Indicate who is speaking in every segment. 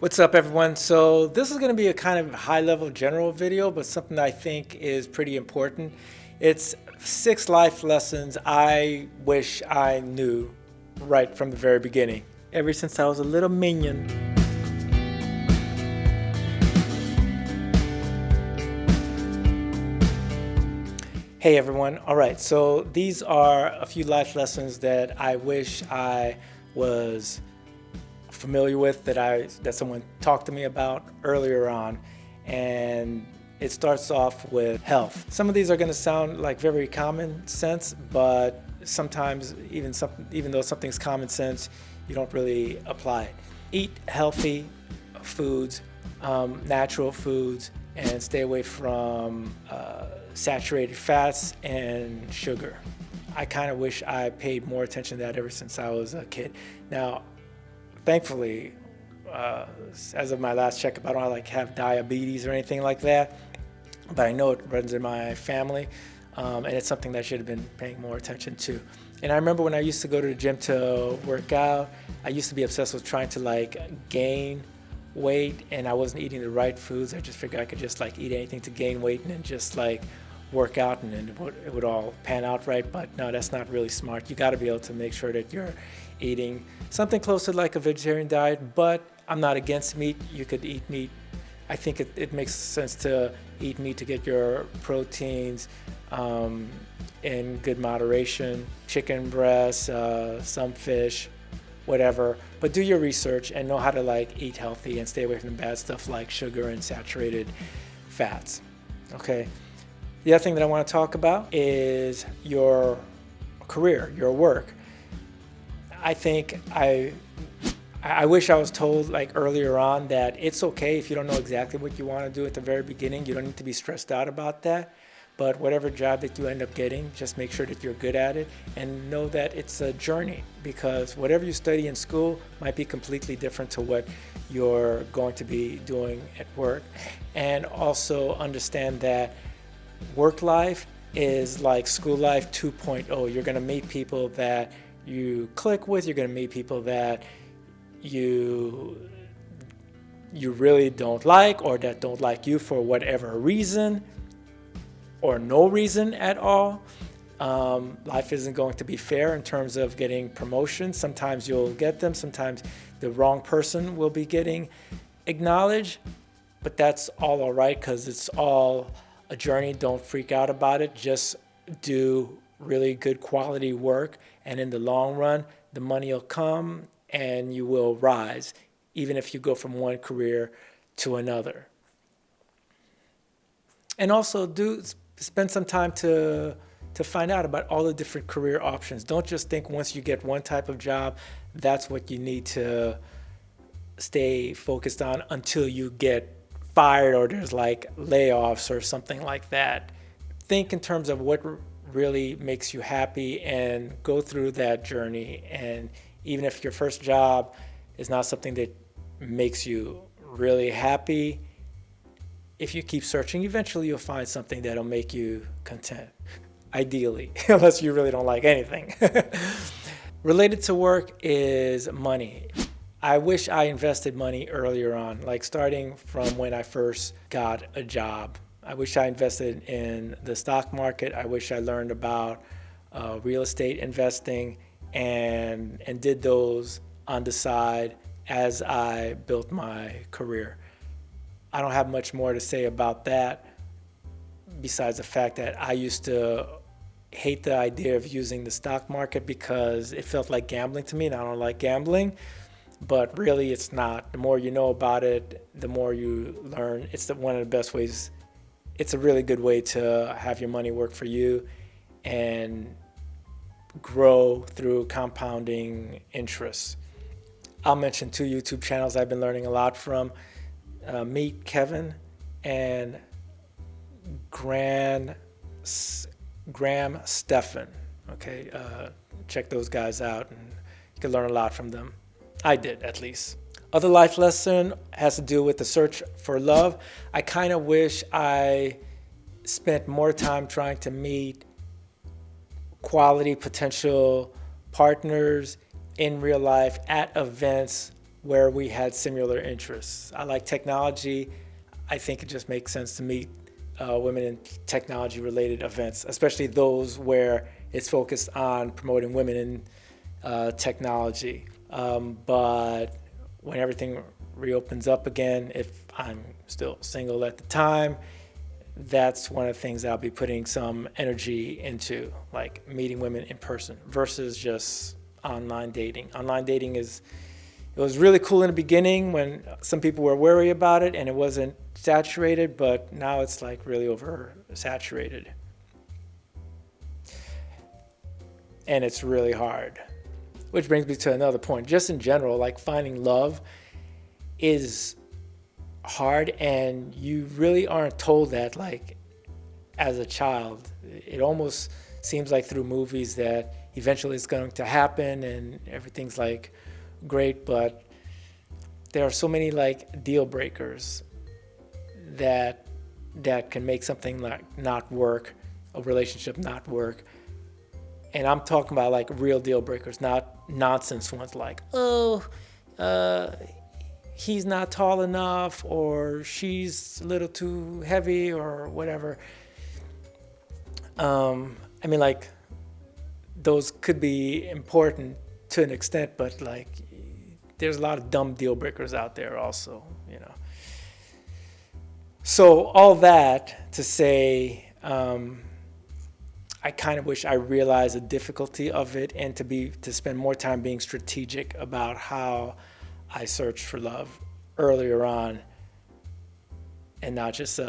Speaker 1: What's up, everyone? So this is going to be a kind of high-level general video, but something that I think is pretty important. It's 6 life lessons I wish I knew right from the very beginning, ever since I was a little minion. Hey everyone. All right, so these are a few life lessons that I wish I was familiar with, that someone talked to me about earlier on. And it starts off with health. Some of these are going to sound like very common sense, but sometimes even though something's common sense, you don't really apply it. Eat healthy foods, natural foods, and stay away from saturated fats and sugar. I kind of wish I paid more attention to that ever since I was a kid. Now, thankfully, as of my last checkup, I don't have diabetes or anything like that, but I know it runs in my family, and it's something that I should have been paying more attention to. And I remember when I used to go to the gym to work out, I used to be obsessed with trying to gain weight, and I wasn't eating the right foods. I just figured I could just eat anything to gain weight and then just work out, and then it would all pan out right. But no, that's not really smart. You got to be able to make sure that you're eating something close to like a vegetarian diet, but I'm not against meat. You could eat meat. I think it makes sense to eat meat to get your proteins in good moderation. Chicken breast, some fish, whatever. But do your research and know how to eat healthy and stay away from the bad stuff like sugar and saturated fats. Okay. The other thing that I want to talk about is your career, your work. I think I wish I was told earlier on that it's okay if you don't know exactly what you want to do at the very beginning. You don't need to be stressed out about that. But whatever job that you end up getting, just make sure that you're good at it and know that it's a journey, because whatever you study in school might be completely different to what you're going to be doing at work. And also understand that work life is like school life 2.0. You're going to meet people that you click with. You're going to meet people that you really don't like, or that don't like you for whatever reason or no reason at all. Life isn't going to be fair in terms of getting promotions. Sometimes you'll get them. Sometimes the wrong person will be getting acknowledged, but that's all right, because it's all a journey. Don't freak out about it. Just do really good quality work, and in the long run, the money will come and you will rise, even if you go from one career to another. And also spend some time to find out about all the different career options. Don't just think once you get one type of job, that's what you need to stay focused on until you get fired or there's layoffs or something like that. Think in terms of what really makes you happy and go through that journey. And even if your first job is not something that makes you really happy, if you keep searching, eventually you'll find something that'll make you content. Ideally, unless you really don't like anything. Related to work is money. I wish I invested money earlier on, starting from when I first got a job. I wish I invested in the stock market. I wish I learned about real estate investing and did those on the side as I built my career. I don't have much more to say about that besides the fact that I used to hate the idea of using the stock market because it felt like gambling to me, and I don't like gambling. But really, it's not. The more you know about it, the more you learn. It's one of the best ways. It's a really good way to have your money work for you and grow through compounding interest. I'll mention 2 YouTube channels I've been learning a lot from. Meet Kevin and Graham Stephan. Okay, check those guys out, and you can learn a lot from them. I did, at least. Other life lesson has to do with the search for love. I kind of wish I spent more time trying to meet quality potential partners in real life at events where we had similar interests. I like technology. I think it just makes sense to meet women in technology related events, especially those where it's focused on promoting women in technology. But when everything reopens up again, if I'm still single at the time, that's one of the things that I'll be putting some energy into, like meeting women in person versus just online dating. Online dating it was really cool in the beginning when some people were worried about it and it wasn't saturated, but now it's like really oversaturated. And it's really hard. Which brings me to another point. Just in general, like finding love is hard, and you really aren't told that like as a child. It almost seems like through movies that eventually it's going to happen and everything's like great, but there are so many like deal breakers that can make something like not work, a relationship not work. And I'm talking about like real deal breakers, not nonsense ones like, he's not tall enough, or she's a little too heavy, or whatever. I mean, like, those could be important to an extent, but like, there's a lot of dumb deal breakers out there also, you know. So all that to say, I kind of wish I realized the difficulty of it, and to spend more time being strategic about how I search for love earlier on, and not just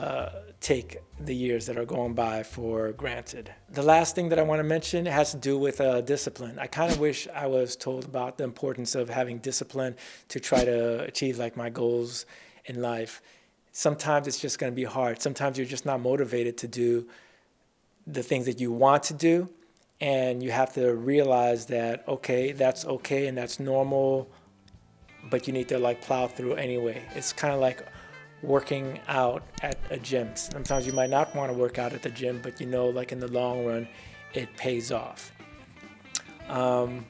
Speaker 1: take the years that are going by for granted. The last thing that I want to mention has to do with discipline. I kind of wish I was told about the importance of having discipline to try to achieve like my goals in life. Sometimes it's just going to be hard. Sometimes you're just not motivated to do the things that you want to do, and you have to realize that, okay, that's okay and that's normal, but you need to like plow through anyway. It's kind of like working out at a gym. Sometimes you might not want to work out at the gym, but you know, like in the long run, it pays off. The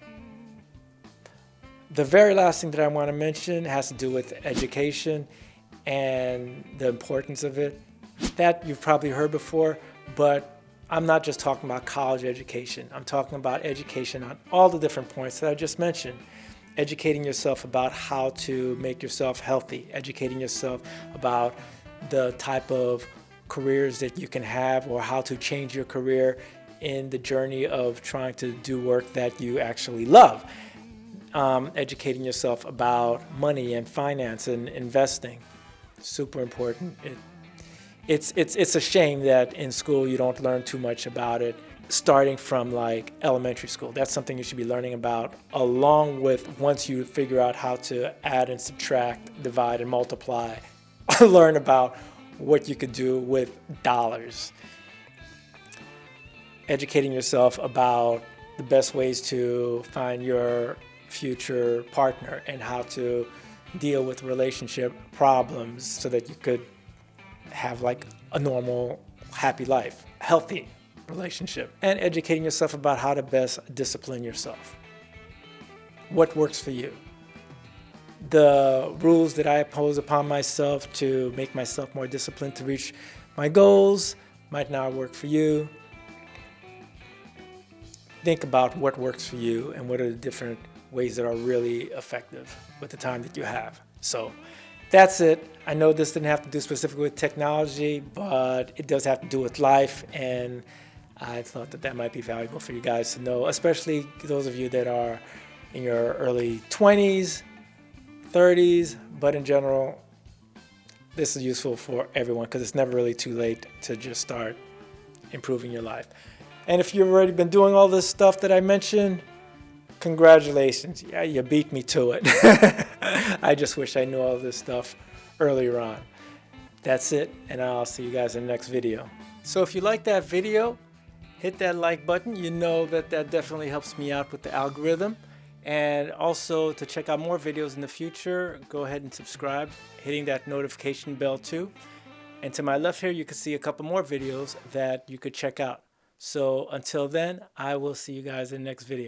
Speaker 1: very last thing that I want to mention has to do with education and the importance of it. That you've probably heard before, but I'm not just talking about college education. I'm talking about education on all the different points that I just mentioned. Educating yourself about how to make yourself healthy, educating yourself about the type of careers that you can have, or how to change your career in the journey of trying to do work that you actually love. Educating yourself about money and finance and investing. Super important. It's a shame that in school you don't learn too much about it, starting from like elementary school. That's something you should be learning about, along with once you figure out how to add and subtract, divide and multiply, learn about what you could do with dollars. Educating yourself about the best ways to find your future partner and how to deal with relationship problems so that you could have like a normal, happy life, healthy relationship. And educating yourself about how to best discipline yourself. What works for you? The rules that I impose upon myself to make myself more disciplined to reach my goals might not work for you. Think about what works for you and what are the different ways that are really effective with the time that you have. So that's it. I know this didn't have to do specifically with technology, but it does have to do with life, and I thought that might be valuable for you guys to know, especially those of you that are in your early 20s, 30s, but in general, this is useful for everyone because it's never really too late to just start improving your life. And if you've already been doing all this stuff that I mentioned, congratulations. Yeah, you beat me to it. I just wish I knew all this stuff earlier on. That's it, and I'll see you guys in the next video. So if you like that video, hit that like button. You know that definitely helps me out with the algorithm. And also to check out more videos in the future, go ahead and subscribe, hitting that notification bell too. And to my left here, you can see a couple more videos that you could check out. So until then, I will see you guys in the next video.